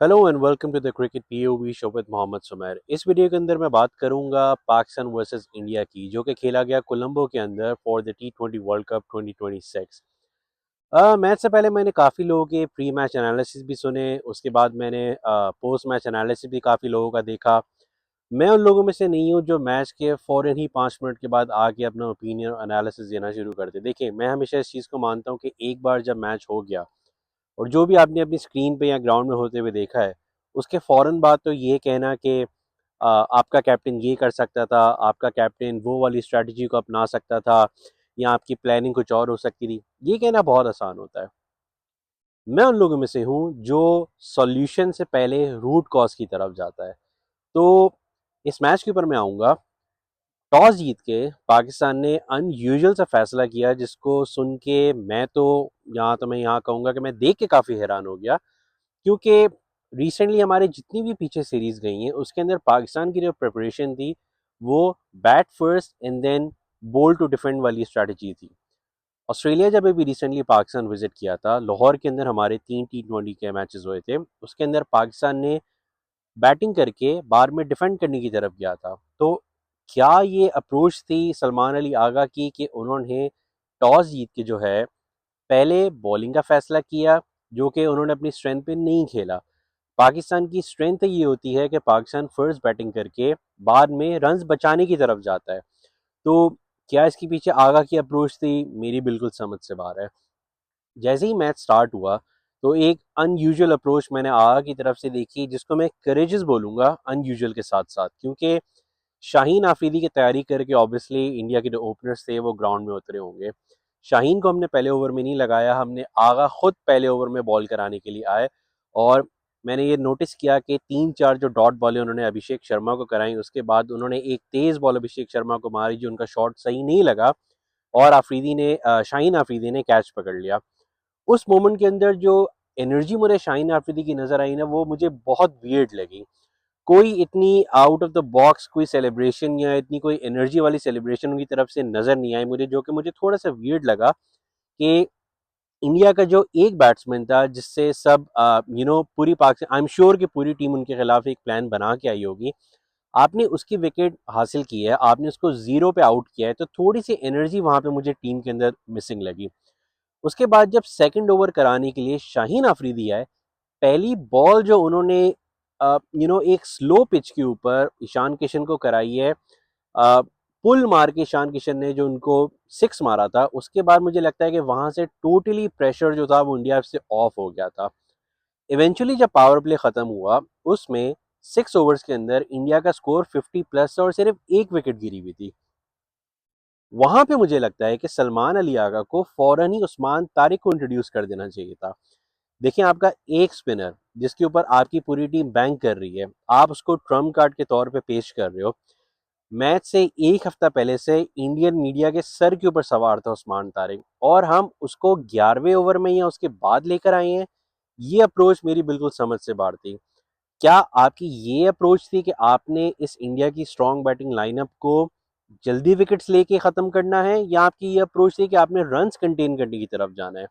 Hello and welcome to the cricket POV show with Mohammad Sumair. इस video के अंदर मैं बात करूंगा पाकिस्तान वर्सेस इंडिया की, जो कि खेला गया कोलंबो के अंदर for the T20 world cup 2026। Match से पहले मैंने काफ़ी लोगों के प्री मैच एनालिसिस भी सुने। उसके बाद मैंने पोस्ट मैच एनालिसिस भी काफ़ी लोगों का देखा। मैं उन लोगों में से नहीं हूँ जो मैच के फ़ौरन ही 5 मिनट के बाद आके अपना ओपिनियन एनालिसिस देना शुरू कर दे। देखिए, मैं हमेशा इस चीज़ को मानता हूँ कि एक बार जब मैच हो गया और जो भी आपने अपनी स्क्रीन पे या ग्राउंड में होते हुए देखा है, उसके फ़ौरन बाद तो ये कहना कि आपका कैप्टन ये कर सकता था, आपका कैप्टन वो वाली स्ट्रैटेजी को अपना सकता था या आपकी प्लानिंग कुछ और हो सकती थी, ये कहना बहुत आसान होता है। मैं उन लोगों में से हूँ जो सॉल्यूशन से पहले रूट कॉज की तरफ जाता है। तो इस मैच के ऊपर मैं आऊँगा। टॉस जीत के पाकिस्तान ने अनयूजुअल सा फैसला किया, जिसको सुन के मैं यहाँ कहूँगा कि मैं देख के काफ़ी हैरान हो गया। क्योंकि रिसेंटली हमारे जितनी भी पीछे सीरीज गई हैं उसके अंदर पाकिस्तान की जो प्रिपरेशन थी वो बैट फर्स्ट एंड देन बोल टू डिफेंड वाली स्ट्रैटेजी थी। ऑस्ट्रेलिया जब अभी रिसेंटली पाकिस्तान विजिट किया था, लाहौर के अंदर हमारे 3 T20 के मैचेस हुए थे। उसके अंदर पाकिस्तान ने बैटिंग करके बाद में डिफेंड करने की तरफ गया था। तो क्या ये अप्रोच थी सलमान अली आगा की कि उन्होंने टॉस जीत के जो है पहले बॉलिंग का फैसला किया, जो कि उन्होंने अपनी स्ट्रेंथ पे नहीं खेला। पाकिस्तान की स्ट्रेंथ ये होती है कि पाकिस्तान फर्स्ट बैटिंग करके बाद में रन्स बचाने की तरफ जाता है। तो क्या इसके पीछे आगा की अप्रोच थी? मेरी बिल्कुल समझ से बाहर है। जैसे ही मैच स्टार्ट हुआ तो एक अनयूजुअल अप्रोच मैंने आगा की तरफ से देखी, जिसको मैं करेजियस बोलूँगा अनयूजुअल के साथ साथ, क्योंकि शाहीन आफरीदी की तैयारी करके ऑब्वियसली इंडिया के जो ओपनर्स थे वो ग्राउंड में उतरे होंगे। शाहीन को हमने पहले ओवर में नहीं लगाया, हमने आगा खुद पहले ओवर में बॉल कराने के लिए आए। और मैंने ये नोटिस किया कि 3-4 जो डॉट बॉलें उन्होंने अभिषेक शर्मा को कराई, उसके बाद उन्होंने एक तेज़ बॉल अभिषेक शर्मा को मारी जो उनका शॉट सही नहीं लगा और शाहीन आफरीदी ने कैच पकड़ लिया। उस मोमेंट के अंदर जो एनर्जी मुझे शाहीन आफरीदी की नज़र आई ना, वो मुझे बहुत वियर्ड लगी। कोई इतनी आउट ऑफ द बॉक्स कोई सेलिब्रेशन या इतनी कोई एनर्जी वाली सेलिब्रेशन उनकी तरफ से नज़र नहीं आई मुझे, जो कि मुझे थोड़ा सा वियर्ड लगा कि इंडिया का जो एक बैट्समैन था जिससे सब पूरी पाकिस्तान, आई एम श्योर कि पूरी टीम उनके खिलाफ एक प्लान बना के आई होगी, आपने उसकी विकेट हासिल की है, आपने उसको जीरो पे आउट किया है, तो थोड़ी सी एनर्जी वहां पे मुझे टीम के अंदर मिसिंग लगी। उसके बाद जब सेकंड ओवर कराने के लिए शाहीन आफरीदी आए, पहली बॉल जो उन्होंने एक स्लो पिच के ऊपर ईशान किशन को कराई है, पुल मार के ईशान किशन ने जो उनको सिक्स मारा था, उसके बाद मुझे लगता है कि वहां से टोटली प्रेशर जो था वो इंडिया से ऑफ हो गया था। इवेंचुअली जब पावर प्ले खत्म हुआ, उसमें 6 ओवर्स के अंदर इंडिया का स्कोर 50 प्लस और सिर्फ एक विकेट गिरी हुई थी। वहां पे मुझे लगता है कि सलमान अली आगा को फौरन ही उस्मान तारिक को इंट्रोड्यूस कर देना चाहिए था। देखिए, आपका एक स्पिनर जिसके ऊपर आपकी पूरी टीम बैंक कर रही है, आप उसको ट्रम्प कार्ड के तौर पे पेश कर रहे हो। मैच से एक हफ्ता पहले से इंडियन मीडिया के सर के ऊपर सवार था उस्मान तारिक, और हम उसको 11वें ओवर में या उसके बाद लेकर आए हैं। ये अप्रोच मेरी बिल्कुल समझ से बाहर थी। क्या आपकी ये अप्रोच थी कि आपने इस इंडिया की स्ट्रॉन्ग बैटिंग लाइनअप को जल्दी विकेट्स लेके ख़त्म करना है, या आपकी ये अप्रोच थी कि आपने रन्स कंटेन करने की तरफ जाना है?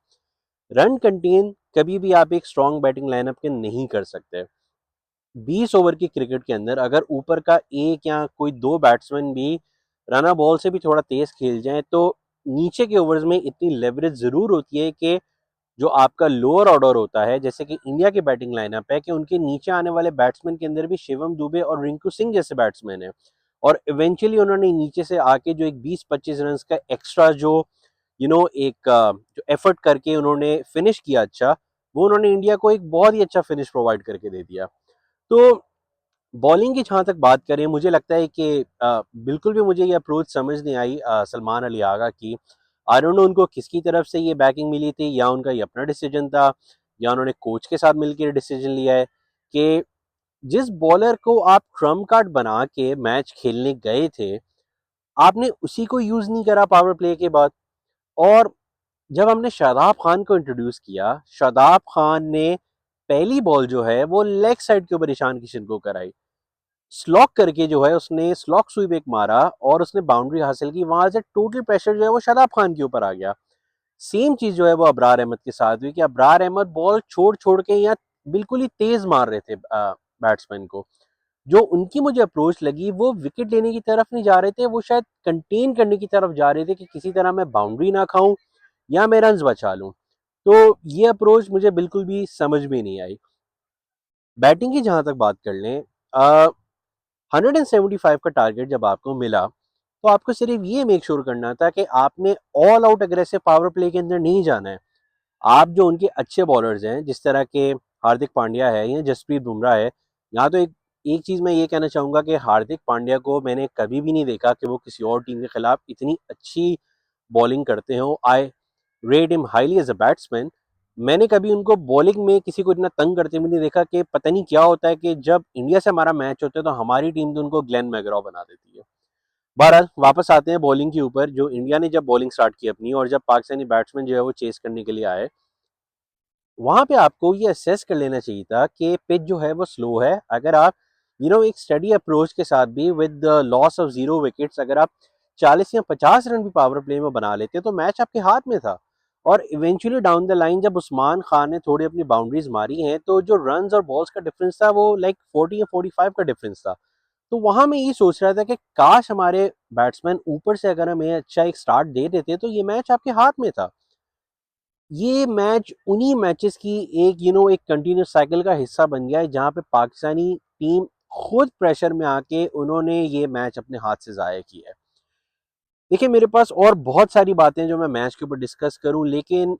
रन कंटेन कभी भी आप एक स्ट्रॉन्ग बैटिंग लाइनअप के नहीं कर सकते। 20 ओवर की क्रिकेट के अंदर अगर ऊपर का एक या कोई दो बैट्समैन भी रना बॉल से भी थोड़ा तेज खेल जाए, तो नीचे के ओवर्स में इतनी लेवरेज जरूर होती है कि जो आपका लोअर ऑर्डर होता है, जैसे कि इंडिया की बैटिंग लाइनअप है, कि उनके नीचे आने वाले बैट्समैन के अंदर भी शिवम दुबे और रिंकू सिंह जैसे बैट्समैन है। और इवेंचुअली उन्होंने नीचे से आके जो एक 20-25 रन का एक्स्ट्रा जो जो एफर्ट करके उन्होंने फिनिश किया अच्छा, वो उन्होंने इंडिया को एक बहुत ही अच्छा फिनिश प्रोवाइड करके दे दिया। तो बॉलिंग की जहाँ तक बात करें, मुझे लगता है कि बिल्कुल भी मुझे ये अप्रोच समझ नहीं आई सलमान अली आगा की। आई डोंट नो उनको किसकी तरफ से ये बैकिंग मिली थी, या उनका ये अपना डिसीजन था, या उन्होंने कोच के साथ मिलकर डिसीजन लिया है कि जिस बॉलर को आप ट्रम्प कार्ड बना के मैच खेलने गए थे, आपने उसी को यूज नहीं करा पावर प्ले के बाद। और जब हमने शादाब खान को इंट्रोड्यूस किया, शादाब खान ने पहली बॉल जो है वो लेग साइड के ऊपर ईशान किशन को कराई, स्लॉक करके जो है उसने स्लॉक स्वीप एक मारा और उसने बाउंड्री हासिल की। वहां से टोटल प्रेशर जो है वो शादाब खान के ऊपर आ गया। सेम चीज जो है वो अबरार अहमद के साथ हुई कि अबरार अहमद बॉल छोड़ छोड़ के या बिल्कुल ही तेज मार रहे थे बैट्समैन को। जो उनकी मुझे अप्रोच लगी वो विकेट लेने की तरफ नहीं जा रहे थे, वो शायद कंटेन करने की तरफ जा रहे थे कि किसी तरह मैं बाउंड्री ना खाऊं या मैं रन्स बचा लूं। तो ये अप्रोच मुझे बिल्कुल भी समझ में नहीं आई। बैटिंग की जहां तक बात कर लें, 175 का टारगेट जब आपको मिला तो आपको सिर्फ ये मेक श्योर करना था कि आपने all out aggressive power play के अंदर नहीं जाना है। आप जो उनके अच्छे बॉलर्स हैं, जिस तरह के हार्दिक पांड्या है या जसप्रीत बुमराह है, यहाँ तो एक एक चीज मैं ये कहना चाहूंगा कि हार्दिक पांड्या को मैंने कभी भी नहीं देखा कि वो किसी और टीम के खिलाफ इतनी अच्छी बॉलिंग करते हो। I rate him highly as a batsman. मैंने कभी उनको बॉलिंग में किसी को इतना तंग करते हुए नहीं देखा कि पता नहीं क्या होता है कि जब इंडिया से हमारा मैच होता है तो हमारी टीम तो उनको ग्लेन मैग्रॉ बना देती है। बहरहाल वापस आते हैं बॉलिंग के ऊपर। जो इंडिया ने जब बॉलिंग स्टार्ट की अपनी, और जब पाकिस्तानी बैट्समैन जो है वो चेस करने के लिए आए, वहां पे आपको ये असेस कर लेना चाहिए था कि पिच जो है वो स्लो है। अगर आप एक स्टडी अप्रोच के साथ भी विद लॉस ऑफ 0 विकेट्स अगर आप 40 या 50 रन भी पावर प्ले में बना लेते तो मैच आपके हाथ में था। और इवेंचुअली डाउन द लाइन जब उस्मान खान ने थोड़ी अपनी बाउंड्रीज मारी हैं तो जो रन और बॉल्स का डिफरेंस था वो लाइक 40 या 45 का डिफरेंस था। तो वहां मैं ये सोच रहा था कि काश हमारे बैट्समैन ऊपर से अगर हमें अच्छा एक स्टार्ट दे देते तो ये मैच आपके हाथ में था। ये मैच उन्हीं मैचेस की एक एक कंटिन्यूस साइकिल का हिस्सा बन गया है जहां पे पाकिस्तानी टीम खुद प्रेशर में आके उन्होंने ये मैच अपने हाथ से जाया किया है। देखिए मेरे पास और बहुत सारी बातें जो मैं मैच के ऊपर डिस्कस करूं, लेकिन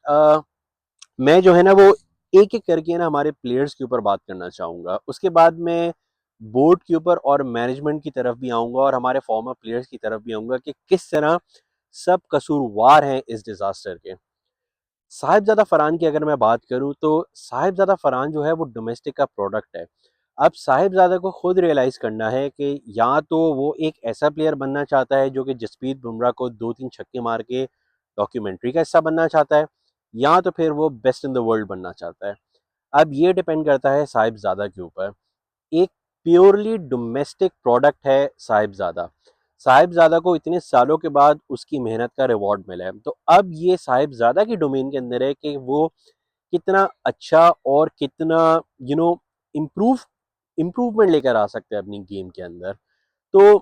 मैं जो है ना वो एक एक करके ना हमारे प्लेयर्स के ऊपर बात करना चाहूंगा। उसके बाद मैं बोर्ड के ऊपर और मैनेजमेंट की तरफ भी आऊंगा और हमारे फॉर्मर प्लेयर्स की तरफ भी आऊंगा कि किस तरह सब कसूरवार हैं इस डिजास्टर के। साहिबजादा फरहान की अगर मैं बात करूं तो साहिबजादा फरहान जो है वो डोमेस्टिक का प्रोडक्ट है। अब साहिबजादा को खुद रियलाइज करना है कि या तो वो एक ऐसा प्लेयर बनना चाहता है जो कि जसप्रीत बुमराह को 2-3 छक्के मार के डॉक्यूमेंट्री का हिस्सा बनना चाहता है, या तो फिर वो बेस्ट इन द वर्ल्ड बनना चाहता है। अब ये डिपेंड करता है साहिबजादा के ऊपर। एक प्योरली डोमेस्टिक प्रोडक्ट है साहिबजादा। साहिबजादा को इतने सालों के बाद उसकी मेहनत का रिवॉर्ड मिला है, तो अब ये साहिबजादा की डोमेन के अंदर है कि वो कितना अच्छा और कितना यू नो इम्प्रूव इम्प्रूवमेंट लेकर आ सकते हैं अपनी गेम के अंदर। तो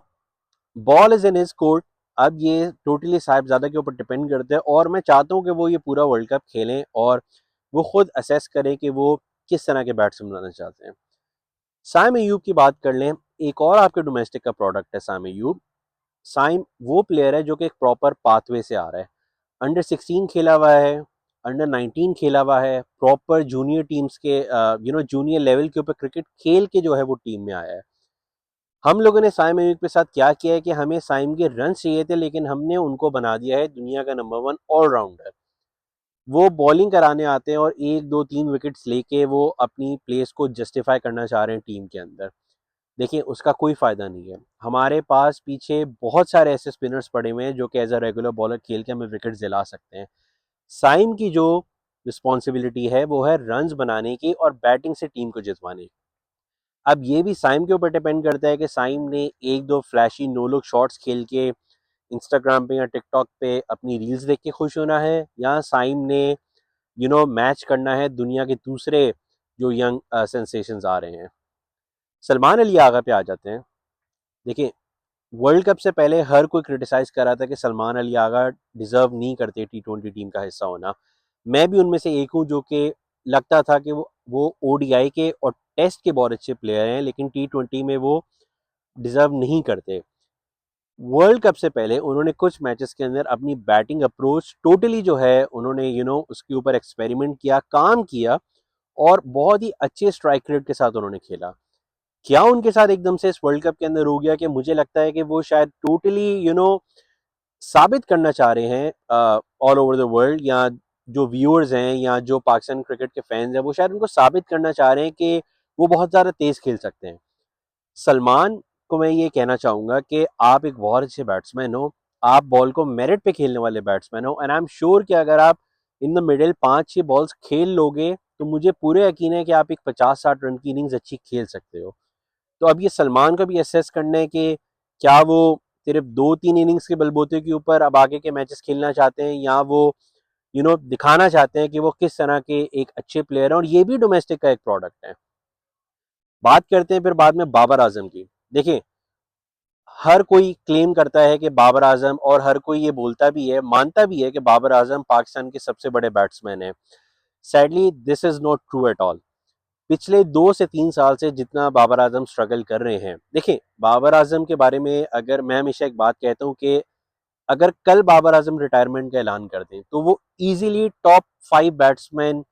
ball is in his court. अब ये टोटली साहिबजादा के ऊपर डिपेंड करते हैं और मैं चाहता हूँ कि वो ये पूरा वर्ल्ड कप खेलें और वो खुद असेस करें कि वो किस तरह के बैट्समैन बनाना चाहते हैं। साइम अयूब की बात कर लें, एक और आपके डोमेस्टिक का प्रोडक्ट है साइम अयूब। साइम वो प्लेयर है जो कि एक प्रॉपर पाथवे से आ रहा है। अंडर 16 खेला हुआ है, अंडर 19 खेला हुआ है, प्रॉपर जूनियर टीम्स के जूनियर लेवल के ऊपर क्रिकेट खेल के जो है वो टीम में आया है। हम लोगों ने साइम अयूब के साथ क्या किया है कि हमें साइम के रन चाहिए थे, लेकिन हमने उनको बना दिया है दुनिया का नंबर 1 ऑलराउंडर। वो बॉलिंग कराने आते हैं और 1 2 3 विकेट्स लेके वो अपनी प्लेस को जस्टिफाई करना चाह रहे हैं टीम के अंदर। देखिए उसका कोई फायदा नहीं है। हमारे पास पीछे बहुत सारे ऐसे स्पिनर्स पड़े हुए हैं जो कि एज अ रेगुलर बॉलर खेल के हमें विकेट दिला सकते हैं। साइम की जो रिस्पॉन्सिबिलिटी है वो है रन्स बनाने की और बैटिंग से टीम को जितवाने की। अब ये भी साइम के ऊपर डिपेंड करता है कि साइम ने 1 2 फ्लैशी नो लुक शॉट्स खेल के इंस्टाग्राम पे या टिकटॉक पे अपनी रील्स देख के खुश होना है, या साइम ने मैच करना है दुनिया के दूसरे जो यंग सेंसेशंस आ रहे हैं। सलमान अली आगा पे आ जाते हैं। देखिए वर्ल्ड कप से पहले हर कोई क्रिटिसाइज कर रहा था कि सलमान अली आगा डिजर्व नहीं करते T20 टीम का हिस्सा होना। मैं भी उनमें से एक हूँ जो कि लगता था कि वो ओडीआई के और टेस्ट के बहुत अच्छे प्लेयर हैं, लेकिन T20 में वो डिजर्व नहीं करते। वर्ल्ड कप से पहले उन्होंने कुछ मैचेस के अंदर अपनी बैटिंग अप्रोच टोटली जो है उन्होंने उसके ऊपर एक्सपेरिमेंट किया, काम किया, और बहुत ही अच्छे स्ट्राइक रेट के साथ उन्होंने खेला। क्या उनके साथ एकदम से इस वर्ल्ड कप के अंदर हो गया कि मुझे लगता है कि वो शायद टोटली साबित करना चाह रहे हैं ऑल ओवर द वर्ल्ड, या जो व्यूअर्स हैं या जो पाकिस्तान क्रिकेट के फैंस हैं वो शायद उनको साबित करना चाह रहे हैं कि वो बहुत ज़्यादा तेज खेल सकते हैं। सलमान को मैं ये कहना चाहूंगा कि आप एक बहुत अच्छे बैट्समैन हो, आप बॉल को मेरिट पे खेलने वाले बैट्समैन हो, एंड आई एम श्योर कि अगर आप इन द मिडिल 5-6 बॉल्स खेल लोगे तो मुझे पूरे यकीन है कि आप एक 50-60 रन की इनिंग्स अच्छी खेल सकते हो। तो अब ये सलमान को भी असेस करना है कि क्या वो सिर्फ 2-3 इनिंग्स के बलबूते के ऊपर अब आगे के मैचेस खेलना चाहते हैं, या वो दिखाना चाहते हैं कि वो किस तरह के एक अच्छे प्लेयर हैं, और ये भी डोमेस्टिक का एक प्रोडक्ट है। बात करते हैं फिर बाद में बाबर आजम की। देखिए, हर कोई क्लेम करता है कि बाबर आजम, और हर कोई ये बोलता भी है, मानता भी है कि बाबर आजम पाकिस्तान के सबसे बड़े बैट्समैन हैं। Sadly this is not true at all. पिछले 2 से 3 साल से जितना बाबर आजम स्ट्रगल कर रहे हैं, देखिए बाबर आजम के बारे में अगर मैं हमेशा एक बात कहता हूँ कि अगर कल बाबर आजम रिटायरमेंट का ऐलान कर दें तो वो इजीली टॉप 5 बैट्समैन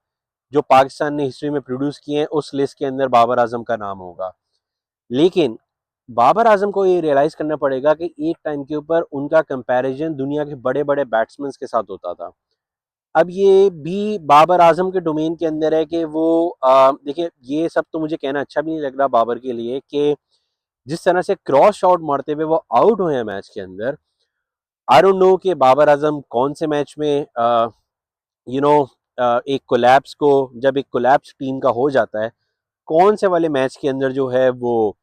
जो पाकिस्तान ने हिस्ट्री में प्रोड्यूस किए हैं उस लिस्ट के अंदर बाबर आजम का नाम होगा। लेकिन बाबर आजम को ये रियलाइज करना पड़ेगा कि एक टाइम के ऊपर उनका कंपैरिजन दुनिया के बड़े बड़े बैट्समैन के साथ होता था। अब ये भी बाबर आजम के डोमेन के अंदर है कि वो देखिए, ये सब तो मुझे कहना अच्छा भी नहीं लग रहा बाबर के लिए कि जिस तरह से क्रॉस शॉट मारते हुए वो आउट हुए हैं मैच के अंदर। आई डोंट नो कि बाबर आजम कौन से मैच में यू नो एक कोलैप्स को, जब एक कोलैप्स टीम का हो जाता है, कौन से वाले मैच के अंदर जो है वो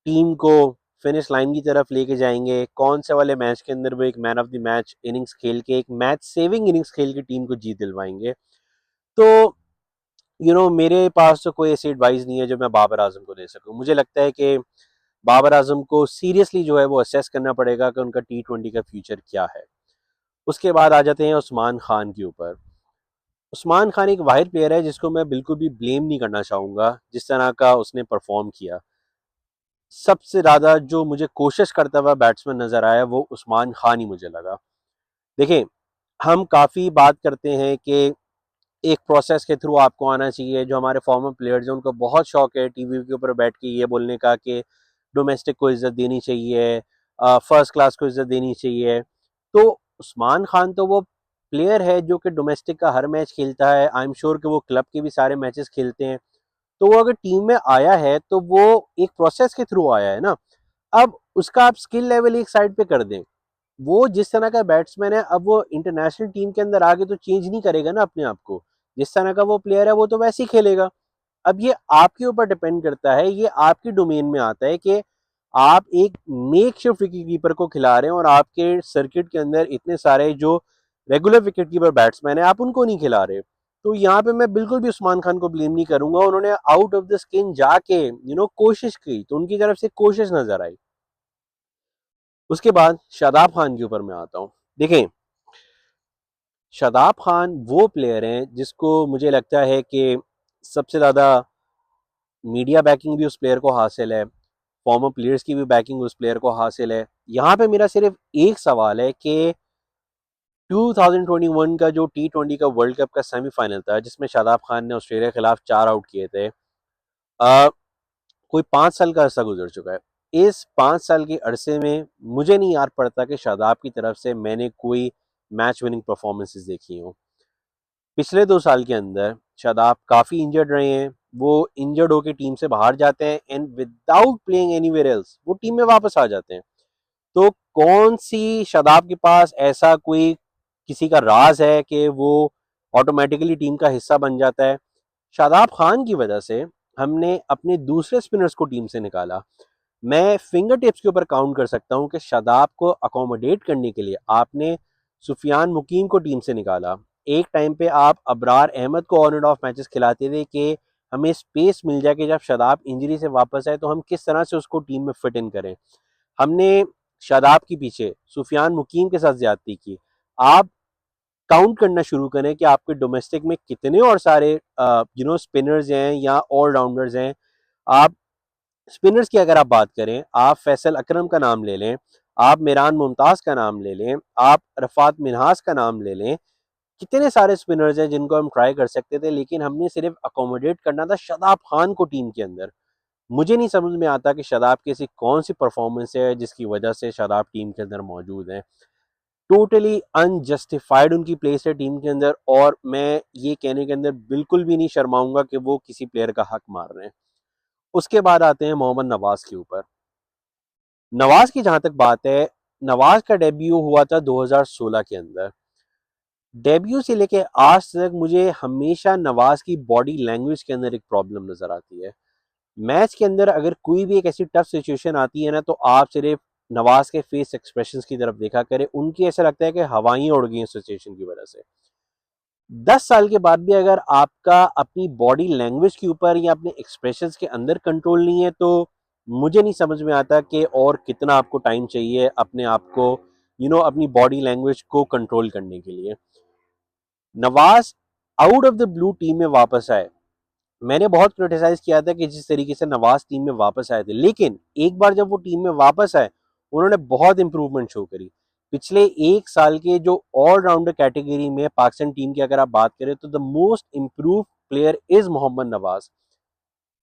टीम को फिनिश लाइन की तरफ लेके जाएंगे, कौन से वाले मैच के अंदर वो एक man of the match innings खेल के, एक मैच सेविंग इनिंग्स खेल के टीम को जीत दिलवाएंगे। तो मेरे पास तो कोई ऐसी एडवाइस नहीं है जो मैं बाबर आजम को दे सकूं। मुझे लगता है कि बाबर आजम को सीरियसली जो है वो असेस करना पड़ेगा कि उनका T20 का फ्यूचर क्या है। उसके बाद आ जाते हैं उस्मान खान के ऊपर। उस्मान खान एक वाहिद प्लेयर है जिसको मैं बिल्कुल भी ब्लेम नहीं करना चाहूंगा जिस तरह का उसने परफॉर्म किया। सबसे ज्यादा जो मुझे कोशिश करता हुआ बैट्समैन नजर आया वो उस्मान खान ही मुझे लगा। देखिए, हम काफी बात करते हैं कि एक प्रोसेस के थ्रू आपको आना चाहिए। जो हमारे फॉर्मर प्लेयर्स हैं उनको बहुत शौक है टीवी के ऊपर बैठ के ये बोलने का कि डोमेस्टिक को इज्जत देनी चाहिए, फर्स्ट क्लास को इज्जत देनी चाहिए। तो उस्मान खान तो वो प्लेयर है जो कि डोमेस्टिक का हर मैच खेलता है। आई एम श्योर कि वो क्लब के भी सारे मैचेस खेलते हैं। तो वो अगर टीम में आया है तो वो एक प्रोसेस के थ्रू आया है ना। अब उसका आप स्किल लेवल एक साइड पे कर दें, वो जिस तरह का बैट्समैन है, अब वो इंटरनेशनल टीम के अंदर आके तो चेंज नहीं करेगा ना अपने आप को। जिस तरह का वो प्लेयर है वो तो वैसे ही खेलेगा। अब ये आपके ऊपर डिपेंड करता है, ये आपकी डोमेन में आता है कि आप एक मेक शिफ्ट विकेट कीपर को खिला रहे हैं और आपके सर्किट के अंदर इतने सारे जो रेगुलर विकेट कीपर बैट्समैन है आप उनको नहीं खिला रहे। तो यहाँ पे मैं बिल्कुल भी उस्मान खान को ब्लेम नहीं करूंगा। उन्होंने आउट ऑफ द स्किन जाके कोशिश की, तो उनकी तरफ से कोशिश नजर आई। उसके बाद शादाब खान के ऊपर मैं आता हूँ। देखें, शादाब खान वो प्लेयर हैं जिसको मुझे लगता है कि सबसे ज़्यादा मीडिया बैकिंग भी उस प्लेयर को हासिल है, फॉर्मर प्लेयर्स की भी बैकिंग उस प्लेयर को हासिल है। यहाँ पे मेरा सिर्फ एक सवाल है कि 2021 का जो T20 का वर्ल्ड कप का सेमीफाइनल था जिसमें शादाब खान ने ऑस्ट्रेलिया के खिलाफ 4 आउट किए थे, कोई 5 साल का अरसा गुजर चुका है। इस 5 साल के अरसे में मुझे नहीं याद पड़ता कि शादाब की तरफ से मैंने कोई मैच विनिंग परफॉर्मेंसेस देखी हो। पिछले 2 साल के अंदर शादाब काफ़ी इंजर्ड रहे हैं। वो इंजर्ड होकर टीम से बाहर जाते हैं and without playing anywhere else वो टीम में वापस आ जाते हैं। तो कौन सी शादाब के पास ऐसा कोई किसी का राज है कि वो ऑटोमेटिकली टीम का हिस्सा बन जाता है? शादाब खान की वजह से हमने अपने दूसरे स्पिनर्स को टीम से निकाला। मैं फिंगर टिप्स के ऊपर काउंट कर सकता हूं कि शादाब को अकोमोडेट करने के लिए आपने सुफियान मुकीम को टीम से निकाला। एक टाइम पे आप अबरार अहमद को ऑन एंड ऑफ मैचेस खिलाते थे कि हमें स्पेस मिल जाए कि जब शादाब इंजरी से वापस आए तो हम किस तरह से उसको टीम में फिट इन करें। हमने शादाब के पीछे सुफियान मुकीम के साथ ज्यादती की। आप काउंट करना शुरू करें कि आपके डोमेस्टिक में कितने और सारे स्पिनर्स हैं या ऑलराउंडर्स हैं। आप स्पिनर्स की अगर आप बात करें, आप फैसल अकरम का नाम ले लें, आप मिरान मुमताज का नाम ले लें, आप रफात मिनहास का नाम ले लें, कितने सारे स्पिनर्स हैं जिनको हम ट्राई कर सकते थे, लेकिन हमने सिर्फ अकोमोडेट करना था शादाब खान को टीम के अंदर। मुझे नहीं समझ में आता कि शादाब की ऐसी कौन सी परफॉर्मेंस है जिसकी वजह से शादाब टीम के अंदर मौजूद है। टोटली अनजस्टिफाइड उनकी प्लेस है टीम के अंदर, और मैं ये कहने के अंदर बिल्कुल भी नहीं शर्माऊंगा कि वो किसी प्लेयर का हक मार रहे हैं। उसके बाद आते हैं मोहम्मद नवाज के ऊपर। नवाज की जहां तक बात है, नवाज का डेब्यू हुआ था 2016 के अंदर। डेब्यू से लेके आज तक मुझे हमेशा नवाज की बॉडी लैंग्वेज के अंदर एक प्रॉब्लम नजर आती है। मैच के अंदर अगर कोई भी एक ऐसी टफ सिचुएशन आती है ना, तो आप सिर्फ नवाज के फेस एक्सप्रेशंस की तरफ देखा करें, उनकी ऐसा लगता है कि हवाएं उड़ गई हैं सिचुएशन की वजह से। 10 साल के बाद भी अगर आपका अपनी बॉडी लैंग्वेज के ऊपर या अपने एक्सप्रेशंस के अंदर कंट्रोल नहीं है, तो मुझे नहीं समझ में आता कि और कितना आपको टाइम चाहिए अपने आप को अपनी बॉडी लैंग्वेज को कंट्रोल करने के लिए। Nawaz out of the blue team में वापस आए। मैंने बहुत क्रिटिसाइज किया था कि जिस तरीके से नवाज टीम में वापस आए थे, लेकिन एक बार जब वो टीम में वापस आए, उन्होंने बहुत इंप्रूवमेंट शो करी। पिछले एक साल के जो ऑलराउंडर कैटेगरी में पाकिस्तान टीम की अगर आप बात करें, तो the most improve player is Mohammad Nawaz.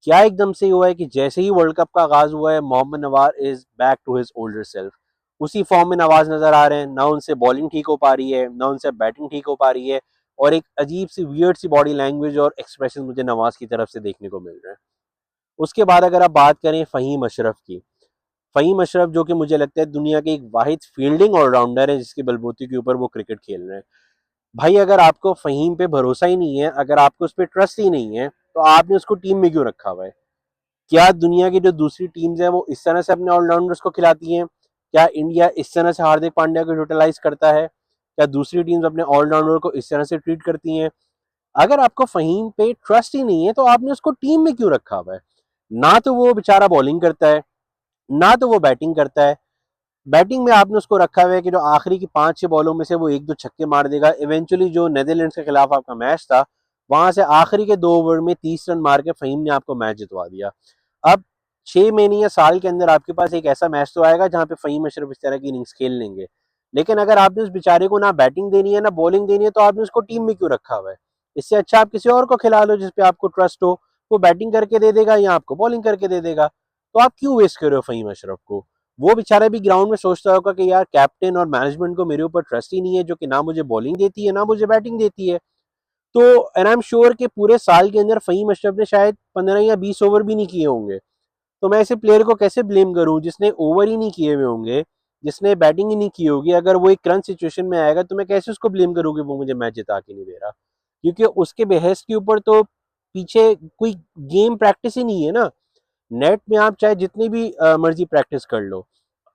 क्या एकदम से हुआ है कि जैसे ही वर्ल्ड कप का आगाज हुआ है, Mohammad Nawaz is back to his older self. उसी फॉर्म में नवाज नजर आ रहे हैं, ना उनसे बॉलिंग ठीक हो पा रही है, ना उनसे बैटिंग ठीक हो पा रही है, और एक अजीब सी वियर्ड सी बॉडी लैंग्वेज और एक्सप्रेशन मुझे नवाज की तरफ से देखने को मिल रहे हैं। उसके बाद अगर आप बात करें फ़हीम अशरफ की, फ़हीम अशरफ जो कि मुझे लगता है दुनिया के एक वाहिद फील्डिंग ऑलराउंडर है जिसके बलबूते के ऊपर वो क्रिकेट खेल रहे हैं। भाई अगर आपको फ़हीम पे भरोसा ही नहीं है, अगर आपको उस पर ट्रस्ट ही नहीं है, तो आपने उसको टीम में क्यों रखा हुआ है? क्या दुनिया की जो दूसरी टीम्स हैं वो इस तरह से अपने ऑलराउंडर्स को खिलाती हैं? क्या इंडिया इस तरह से हार्दिक पांड्या को यूटिलाइज करता है? क्या दूसरी टीम्स अपने ऑलराउंडर को इस तरह से ट्रीट करती हैं? अगर आपको फ़हीम पे ट्रस्ट ही नहीं है, तो आपने उसको टीम में क्यों रखा हुआ है? ना तो वो बेचारा बॉलिंग करता है, ना तो वो बैटिंग करता है। बैटिंग में आपने उसको रखा हुआ है कि जो आखिरी की 5-6 बॉलों में से वो 1-2 छक्के मार देगा। इवेंचुअली जो नेदरलैंड्स के खिलाफ आपका मैच था, वहां से आखिरी के 2 ओवर में 30 रन मार के फ़हीम ने आपको मैच जितवा दिया। अब 6 महीने या साल के अंदर आपके पास एक ऐसा मैच तो आएगा जहां पे फ़हीम अशरफ इस तरह की इनिंग्स खेल लेंगे। लेकिन अगर आपने उस बेचारे को ना बैटिंग देनी है ना बॉलिंग देनी है, तो आपने उसको टीम में क्यों रखा हुआ है? इससे अच्छा आप किसी और को खिला लो जिसपे आपको ट्रस्ट हो। वो बैटिंग करके दे देगा या आपको बॉलिंग करके दे देगा। तो आप क्यों वेस्ट कर रहे हो फ़हीम अशरफ को? वो बेचारा भी ग्राउंड में सोचता होगा कि यार कैप्टन और मैनेजमेंट को मेरे ऊपर ट्रस्ट ही नहीं है, जो कि ना मुझे बॉलिंग देती है ना मुझे बैटिंग देती है। तो एंड आई एम श्योर कि पूरे साल के अंदर फ़हीम अशरफ ने शायद 15 या 20 ओवर भी नहीं किए होंगे। तो मैं ऐसे प्लेयर को कैसे ब्लेम करूं जिसने ओवर ही नहीं किए हुए होंगे, जिसने बैटिंग ही नहीं की होगी? अगर वो एक क्रंच सिचुएशन में आएगा, तो मैं कैसे उसको ब्लेम करूं कि वो मुझे मैच जिता के नहीं दे रहा? क्योंकि उसके बेहस के ऊपर तो पीछे कोई गेम प्रैक्टिस ही नहीं है ना। नेट में आप चाहे जितनी भी मर्जी प्रैक्टिस कर लो,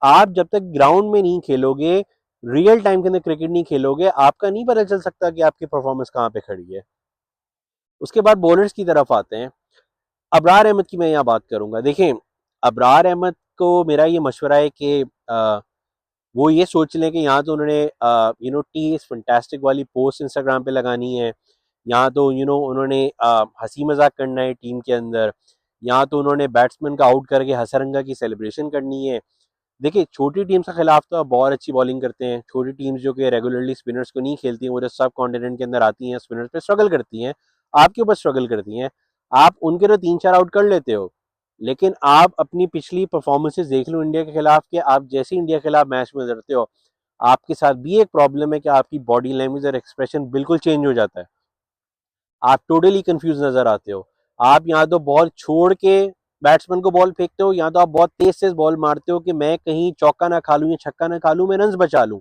आप जब तक ग्राउंड में नहीं खेलोगे, रियल टाइम के अंदर क्रिकेट नहीं खेलोगे, आपका नहीं पता चल सकता कि आपकी परफॉर्मेंस कहाँ पे खड़ी है। उसके बाद बॉलर्स की तरफ आते हैं। अबरार अहमद की मैं यहाँ बात करूंगा। देखें, अबरार अहमद को मेरा ये मशवरा है कि वो ये सोच लें कि यहाँ तो उन्होंने टी इज फंटास्टिक वाली पोस्ट इंस्टाग्राम पे लगानी है, यहाँ तो उन्होंने हंसी मजाक करना है टीम के अंदर, यहाँ तो उन्होंने बैट्समैन का आउट करके हसरंगा की सेलिब्रेशन करनी है। देखिए, छोटी टीम्स के खिलाफ तो आप बहुत अच्छी बॉलिंग करते हैं। छोटी टीम्स जो कि रेगुलरली स्पिनर्स को नहीं खेलती हैं, वो जो सब कॉन्टिनेंट के अंदर आती हैं, स्पिनर्स पे स्ट्रगल करती हैं, आपके ऊपर स्ट्रगल करती हैं। आप उनके तो 3-4 आउट कर लेते हो, लेकिन आप अपनी पिछली परफॉर्मेंसेज देख लो इंडिया के खिलाफ, कि आप जैसे इंडिया के खिलाफ मैच में उतरते हो, आपके साथ भी एक प्रॉब्लम है कि आपकी बॉडी लैंग्वेज और एक्सप्रेशन बिल्कुल चेंज हो जाता है। आप टोटली कंफ्यूज नजर आते हो। आप यहाँ तो बॉल छोड़ के बैट्समैन को बॉल फेंकते हो, या तो आप बहुत तेज तेज बॉल मारते हो कि मैं कहीं चौका ना खा लूं या छक्का ना खा लूं, मैं रन बचा लूं।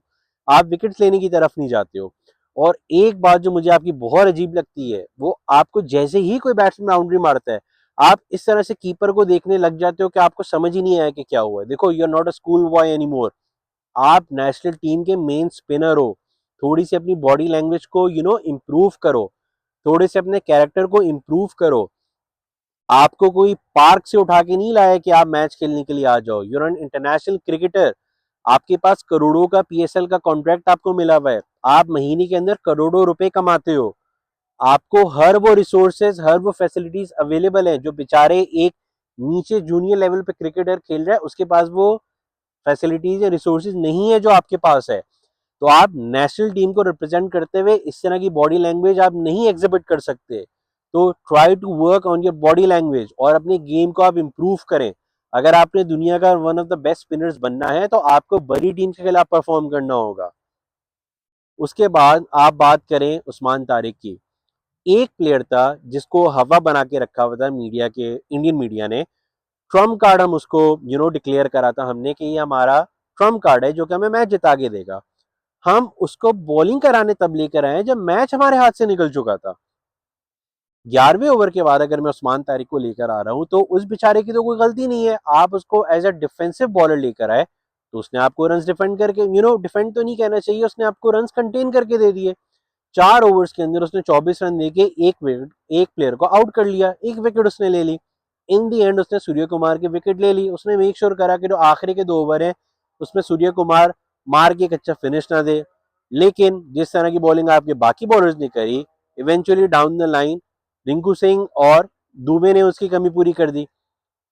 आप विकेट लेने की तरफ नहीं जाते हो। और एक बात जो मुझे आपकी बहुत अजीब लगती है, वो आपको जैसे ही कोई बैट्समैन बाउंड्री मारता है, आप इस तरह से कीपर को देखने लग जाते हो कि आपको समझ ही नहीं आया कि क्या हुआ है। देखो, you are not a school boy any more. आप नेशनल टीम के मेन स्पिनर हो। थोड़ी सी अपनी बॉडी लैंग्वेज को इम्प्रूव करो, थोड़े से अपने कैरेक्टर को इम्प्रूव करो। आपको कोई पार्क से उठा के नहीं लाया कि आप मैच खेलने के लिए आ जाओ। You're an international cricketer. आपके पास करोड़ों का पीएसएल का कॉन्ट्रैक्ट आपको मिला हुआ है। आप महीने के अंदर करोड़ों रुपए कमाते हो। आपको हर वो रिसोर्सेज, हर वो फैसिलिटीज अवेलेबल है जो बेचारे एक नीचे जूनियर लेवल पे क्रिकेटर खेल रहा है, उसके पास वो फैसिलिटीज या रिसोर्सेज नहीं है जो आपके पास है। तो आप नेशनल टीम को रिप्रेजेंट करते हुए इस तरह की बॉडी लैंग्वेज आप नहीं एग्जिबिट कर सकते। तो try to work on your body language और अपने गेम को आप इम्प्रूव करें। अगर आपने दुनिया का one of the best spinners बनना है, तो आपको बड़ी टीम के खिलाफ परफॉर्म करना होगा। उसके बाद आप बात करें उस्मान तारिक की। एक प्लेयर था जिसको हवा बना के रखा हुआ था मीडिया के, इंडियन मीडिया ने। ट्रम्प कार्ड हम उसको डिक्लेयर करा था हमने कि ये हमारा ट्रम्प कार्ड है जो कि हमें मैच जिता के देगा। हम उसको बॉलिंग कराने तब लेकर आए जब मैच हमारे हाथ से निकल चुका था। 11वें ओवर के बाद अगर मैं उस्मान तारिक को लेकर आ रहा हूं, तो उस बेचारे की तो कोई गलती नहीं है। आप उसको एज अ डिफेंसिव बॉलर लेकर आए, तो उसने आपको रन डिफेंड करके डिफेंड तो नहीं कहना चाहिए, उसने आपको रन कंटेन करके दे दिए। 4 ओवर्स के अंदर उसने 24 रन देके एक प्लेयर को आउट कर लिया, एक विकेट उसने ले ली। इन दी एंड उसने सूर्य कुमार की विकेट ले ली। उसने मेक श्योर करा कि जो आखिरी के 2 ओवर है उसमें सूर्य कुमार मार के एक अच्छा फिनिश ना दे। लेकिन जिस तरह की बॉलिंग आपके बाकी बॉलर्स ने करी, eventually down the line Rinku Singh और दुबे ने उसकी कमी पूरी कर दी।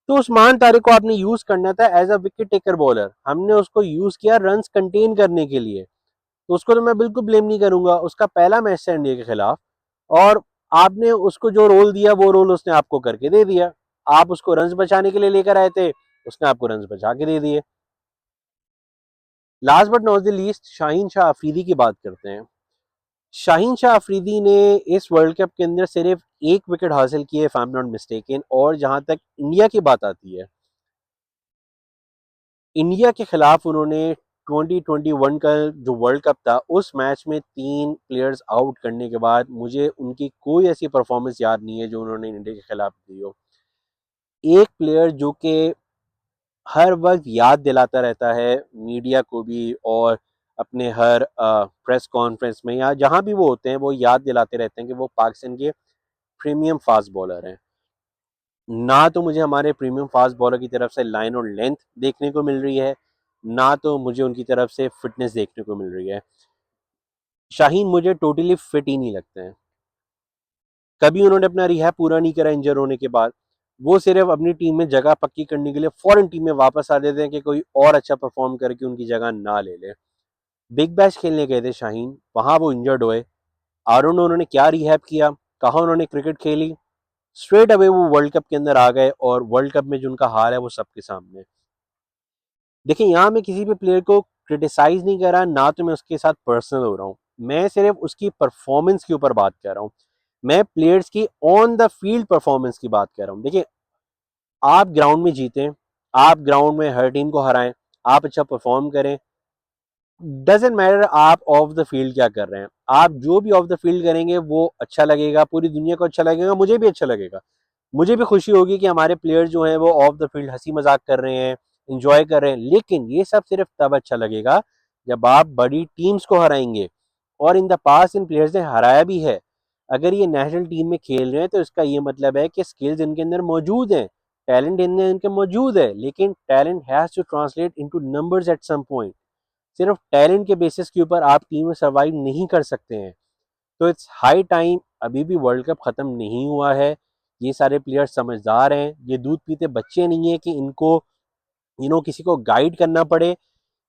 तो उस्मान तारिक को आपने यूज करना था as a wicket taker bowler, हमने उसको यूज किया रन्स कंटेन करने के लिए। तो उसको तो मैं बिल्कुल ब्लेम नहीं करूंगा, उसका पहला मैच था इंडिया के खिलाफ और आपने उसको जो रोल दिया वो रोल उसने आपको करके दे दिया। आप उसको रन्स बचाने के लिए लेकर आए थे, उसने आपको रन्स बचा के दे दिए। Last but not the least Shaheen Shah Afridi की बात करते हैं। शाहीन शाह अफरीदी ने इस वर्ल्ड कप के अंदर सिर्फ एक विकेट हासिल की है, if I am not mistaken. और जहां तक इंडिया की बात आती है, इंडिया के खिलाफ उन्होंने 2021 का जो वर्ल्ड कप था उस मैच में 3 प्लेयर्स आउट करने के बाद मुझे उनकी कोई ऐसी परफॉर्मेंस याद नहीं है जो उन्होंने इंडिया के खिलाफ दी हो। एक प्लेयर जो कि हर वक्त याद दिलाता रहता है मीडिया को भी और अपने हर प्रेस कॉन्फ्रेंस में या जहां भी वो होते हैं वो याद दिलाते रहते हैं कि वो पाकिस्तान के प्रीमियम फास्ट बॉलर हैं। ना तो मुझे हमारे प्रीमियम फास्ट बॉलर की तरफ से लाइन और लेंथ देखने को मिल रही है, ना तो मुझे उनकी तरफ से फिटनेस देखने को मिल रही है। शाहीन मुझे टोटली फिट ही नहीं लगते हैं। कभी उन्होंने अपना रिहैब पूरा नहीं करा इंजर होने के बाद। वो सिर्फ अपनी टीम में जगह पक्की करने के लिए फॉरेन टीम में वापस आ देते हैं कि कोई और अच्छा परफॉर्म करके उनकी जगह ना ले ले। बिग बैश खेलने गए थे शाहीन, वहां वो इंजर्ड हुए। आरुण उन्होंने क्या रिहैब किया, कहाँ उन्होंने क्रिकेट खेली, स्ट्रेट अवे वो वर्ल्ड कप के अंदर आ गए और वर्ल्ड कप में जो उनका हाल है वो सबके सामने। देखिए यहाँ मैं किसी भी प्लेयर को क्रिटिसाइज नहीं कर रहा, ना तो मैं उसके साथ पर्सनल हो रहा हूँ, मैं सिर्फ उसकी परफॉर्मेंस के ऊपर बात कर रहा हूँ। मैं प्लेयर्स की ऑन द फील्ड परफॉर्मेंस की बात कर रहा हूँ। देखिए आप ग्राउंड में जीतें, आप ग्राउंड में हर टीम को हराएं, आप अच्छा परफॉर्म करें, डजेंट मैटर आप ऑफ द फील्ड क्या कर रहे हैं। आप जो भी ऑफ द फील्ड करेंगे वो अच्छा लगेगा, पूरी दुनिया को अच्छा लगेगा, मुझे भी अच्छा लगेगा। मुझे भी खुशी होगी कि हमारे प्लेयर जो हैं वो ऑफ द फील्ड हंसी मजाक कर रहे हैं, इंजॉय कर रहे हैं। लेकिन ये सब सिर्फ तब अच्छा लगेगा जब आप बड़ी टीम्स को हराएंगे। और in the pass in players ने हराया भी है। अगर ये नेशनल टीम में खेल रहे हैं तो इसका ये मतलब है कि स्किल्स इनके अंदर मौजूद हैं, टैलेंट इनके मौजूद है। लेकिन talent has to translate into numbers at some point. सिर्फ टैलेंट के बेसिस के ऊपर आप टीम में सर्वाइव नहीं कर सकते हैं। तो इट्स हाई टाइम, अभी भी वर्ल्ड कप खत्म नहीं हुआ है। ये सारे प्लेयर्स समझदार हैं, ये दूध पीते बच्चे नहीं है कि इनको किसी को गाइड करना पड़े।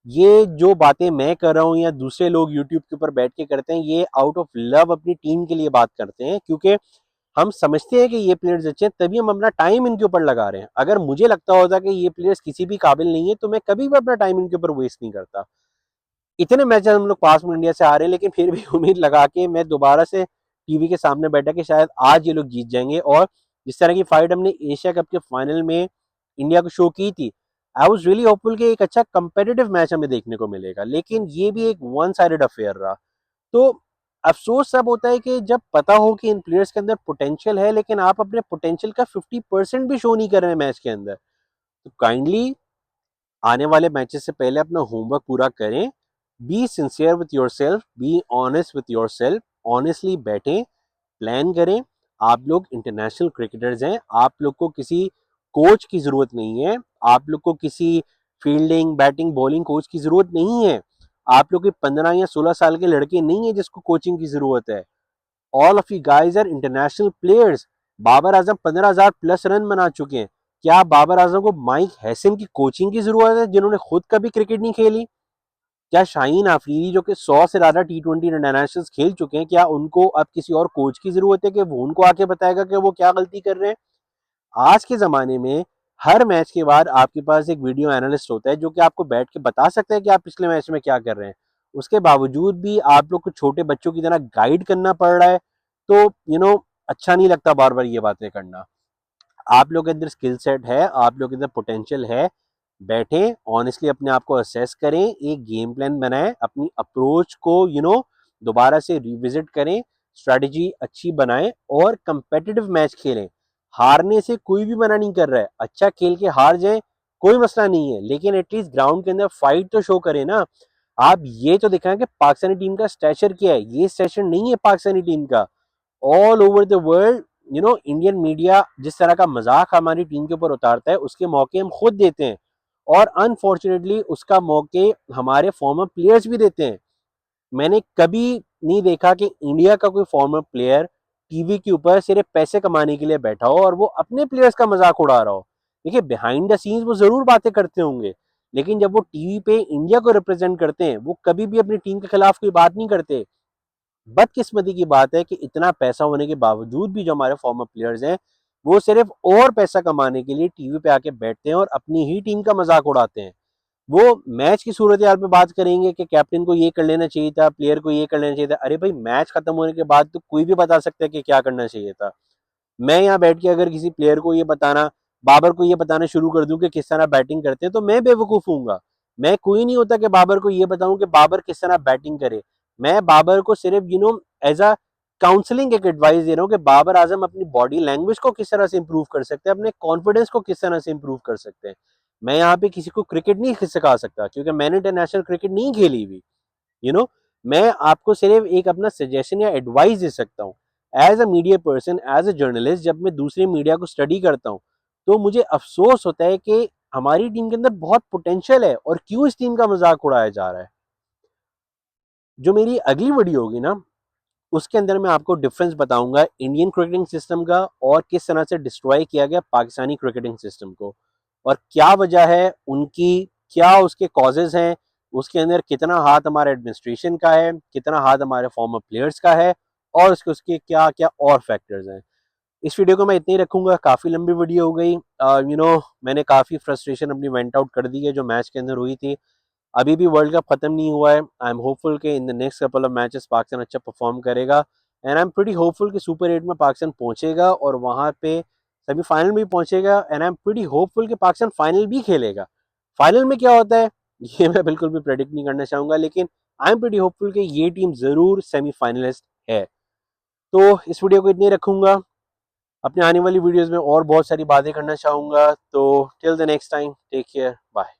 ये जो बातें मैं कर रहा हूँ या दूसरे लोग यूट्यूब के ऊपर बैठ के करते हैं, ये आउट ऑफ लव अपनी टीम के लिए बात करते हैं, क्योंकि हम समझते हैं कि ये प्लेयर्स अच्छे हैं तभी हम अपना टाइम इनके ऊपर लगा रहे हैं। अगर मुझे लगता होता कि ये प्लेयर्स किसी भी काबिल नहीं है तो मैं कभी भी अपना टाइम इनके ऊपर वेस्ट नहीं करता। इतने मैचेस हम लोग पास में इंडिया से आ रहे हैं, लेकिन फिर भी उम्मीद लगा के मैं दोबारा से टीवी के सामने बैठा कि शायद आज ये लोग जीत जाएंगे। और जिस तरह की फाइट हमने एशिया कप के फाइनल में इंडिया को शो की थी, आई वॉज रियली होपफुल कि एक अच्छा कंपेटिटिव मैच हमें देखने को मिलेगा। लेकिन ये भी एक वन साइडेड अफेयर रहा। तो अफसोस सब होता है कि जब पता हो कि इन प्लेयर्स के अंदर पोटेंशियल है, लेकिन आप अपने पोटेंशियल का 50% भी शो नहीं कर रहे हैं मैच के अंदर। तो काइंडली आने वाले मैचेस से पहले अपना होमवर्क पूरा करें। Be sincere with your self, be honest with your self, honestly बैठें, प्लान करें। आप लोग इंटरनेशनल क्रिकेटर्स हैं, आप लोग को किसी कोच की जरूरत नहीं है, आप लोग को किसी फील्डिंग बैटिंग बॉलिंग कोच की जरूरत नहीं है। आप लोग के 15 या 16 साल के लड़के नहीं है जिसको कोचिंग की जरूरत है। All of you guys are international players. Babar Azam 15,000 plus run बना चुके हैं। क्या बाबर आजम को माइक हैसन की कोचिंग की जरूरत है, जिन्होंने खुद कभी क्रिकेट नहीं खेली? क्या शाहीन आफरीदी जो कि 100 से ज्यादा T20 इंटरनेशनल खेल चुके हैं, क्या उनको अब किसी और कोच की जरूरत है कि वो उनको आके बताएगा कि वो क्या गलती कर रहे हैं? आज के ज़माने में हर मैच के बाद आपके पास एक वीडियो एनालिस्ट होता है जो कि आपको बैठ के बता सकता है कि आप पिछले मैच में क्या कर रहे हैं। उसके बावजूद भी आप लोग को छोटे बच्चों की तरह गाइड करना पड़ रहा है। तो अच्छा नहीं लगता बार बार ये बातें करना। आप लोग के अंदर स्किल सेट है, आप लोग के अंदर पोटेंशियल है, बैठें ऑनेस्टली अपने आप को असेस करें, एक गेम प्लान बनाएं, अपनी अप्रोच को दोबारा से रिविजिट करें, स्ट्रेटजी अच्छी बनाएं और कंपेटिटिव मैच खेलें। हारने से कोई भी मना नहीं कर रहा है, अच्छा खेल के हार जाए कोई मसला नहीं है, लेकिन एटलीस्ट ग्राउंड के अंदर फाइट तो शो करें ना। आप ये तो दिखाएं कि पाकिस्तानी टीम का स्टेचर क्या है। ये स्टेचर नहीं है पाकिस्तानी टीम का। All over the world Indian media जिस तरह का मजाक हमारी टीम के ऊपर उतारता है, उसके मौके हम खुद देते हैं, और अनफॉर्चुनेटली उसका मौके हमारे फॉर्मर प्लेयर्स भी देते हैं। मैंने कभी नहीं देखा कि इंडिया का कोई फॉर्मर प्लेयर टीवी के ऊपर सिर्फ पैसे कमाने के लिए बैठा हो और वो अपने प्लेयर्स का मजाक उड़ा रहा हो। देखिए, बिहाइंड द सीन्स वो जरूर बातें करते होंगे, लेकिन जब वो टीवी पे इंडिया को रिप्रेजेंट करते हैं, वो कभी भी अपनी टीम के खिलाफ कोई बात नहीं करते। बदकिस्मती की बात है कि इतना पैसा होने के बावजूद भी जो हमारे फॉर्मर प्लेयर्स हैं, वो सिर्फ और पैसा कमाने के लिए टीवी पे आके बैठते हैं और अपनी ही टीम का मजाक उड़ाते हैं। वो मैच की सूरत हाल पे बात करेंगे कि कैप्टन को ये कर लेना चाहिए था, प्लेयर को ये कर लेना चाहिए था। अरे भाई, मैच खत्म होने के बाद तो कोई भी बता सकता है कि क्या करना चाहिए था। मैं यहाँ बैठ के अगर किसी प्लेयर को ये बताना, बाबर को ये बताना शुरू कर दूं कि किस तरह बैटिंग करते हैं, तो मैं बेवकूफ हूँ। मैं कोई नहीं होता कि बाबर को ये बताऊं कि बाबर किस तरह बैटिंग करे। मैं बाबर को सिर्फ एज अ काउंसलिंग एक एडवाइस दे रहा हूँ कि बाबर आजम अपनी बॉडी लैंग्वेज को किस तरह से इंप्रूव कर सकते हैं, अपने कॉन्फिडेंस को किस तरह से इंप्रूव कर सकते हैं। मैं यहाँ पे किसी को क्रिकेट नहीं सिखा सकता, क्योंकि मैंने इंटरनेशनल क्रिकेट नहीं खेली हुई। यू नो मैं आपको सिर्फ एक अपना सजेशन या एडवाइस दे सकता हूँ। As a media person, as a journalist, जब मैं दूसरे मीडिया को स्टडी करता हूँ, तो मुझे अफसोस होता है कि हमारी टीम के अंदर बहुत पोटेंशियल है और क्यों इस टीम का मजाक उड़ाया जा रहा है। जो मेरी अगली वीडियो होगी ना, उसके अंदर मैं आपको डिफरेंस बताऊंगा इंडियन क्रिकेटिंग सिस्टम का और किस तरह से डिस्ट्रॉय किया गया पाकिस्तानी क्रिकेटिंग सिस्टम को, और क्या वजह है उनकी, क्या उसके कॉजेज हैं, उसके अंदर कितना हाथ हमारे एडमिनिस्ट्रेशन का है, कितना हाथ हमारे फॉर्मर प्लेयर्स का है, और उसके क्या क्या और फैक्टर्स हैं। इस वीडियो को मैं इतनी रखूंगा, काफ़ी लंबी वीडियो हो गई। मैंने काफ़ी फ्रस्ट्रेशन अपनी वेंट आउट कर दी है जो मैच के अंदर हुई थी। अभी भी वर्ल्ड कप खत्म नहीं हुआ है। आई एम होपफुल कि in the next couple of matches Pakistan अच्छा परफॉर्म करेगा, and I am pretty hopeful कि सुपर 8 में पाकिस्तान पहुंचेगा और वहां पे सेमीफाइनल भी पहुंचेगा, and I am pretty hopeful कि पाकिस्तान फाइनल भी खेलेगा। फाइनल में क्या होता है ये मैं बिल्कुल भी प्रेडिक्ट नहीं करना चाहूंगा, लेकिन आई एम प्रीटी होपफुल कि ये टीम जरूर सेमीफाइनलिस्ट है। तो इस वीडियो को इतनी रखूंगा। अपने आने वाली वीडियोस में और बहुत सारी बातें करना चाहूंगा। तो till the next time, take care, bye.